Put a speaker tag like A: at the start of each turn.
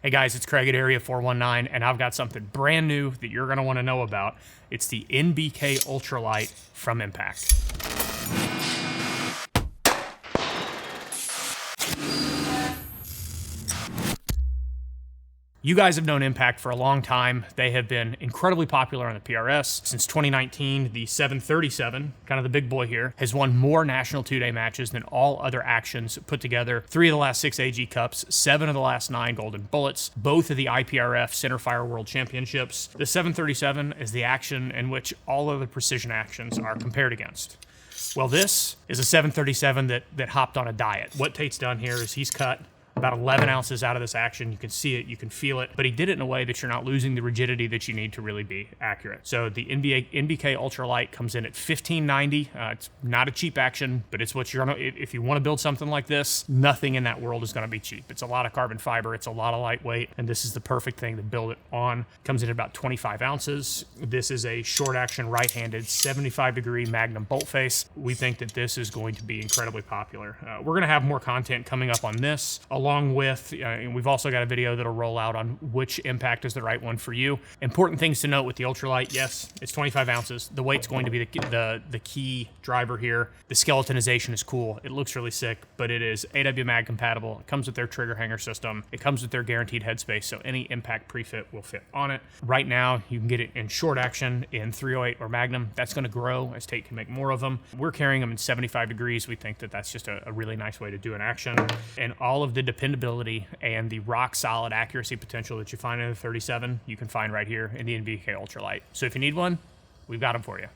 A: Hey guys, it's Craig at Area 419, and I've got something brand new that you're gonna wanna know about. It's the NBK Ultralite from Impact. You guys have known Impact for a long time. They have been incredibly popular on the PRS. Since 2019, the 737, kind of the big boy here, has won more national two-day matches than all other actions put together. 3 of the last 6 AG Cups, 7 of the last 9 Golden Bullets, both of the IPRF Centerfire World Championships. The 737 is the action in which all other precision actions are compared against. Well, this is a 737 that hopped on a diet. What Tate's done here is he's cut about 11 ounces out of this action. You can see it, you can feel it, but he did it in a way that you're not losing the rigidity that you need to really be accurate. So the NBK Ultralite comes in at $15.90. It's not a cheap action, but it's what you're gonna, if you wanna build something like this, nothing in that world is gonna be cheap. It's a lot of carbon fiber, it's a lot of lightweight, and this is the perfect thing to build it on. Comes in at about 25 ounces. This is a short action, right-handed, 75-degree Magnum bolt face. We think that this is going to be incredibly popular. We're gonna have more content coming up on this, along with, we've also got a video that'll roll out on which Impact is the right one for you. Important things to note with the Ultralite, yes, it's 25 ounces. The weight's going to be the key driver here. The skeletonization is cool. It looks really sick, but it is AW Mag compatible. It comes with their trigger hanger system. It comes with their guaranteed headspace, so any Impact pre-fit will fit on it. Right now, you can get it in short action in 308 or Magnum. That's gonna grow as Tate can make more of them. We're carrying them in 75 degrees. We think that that's just a really nice way to do an action. And all of the dependability and the rock solid accuracy potential that you find in the 37, you can find right here in the NBK Ultralite. So if you need one, we've got them for you.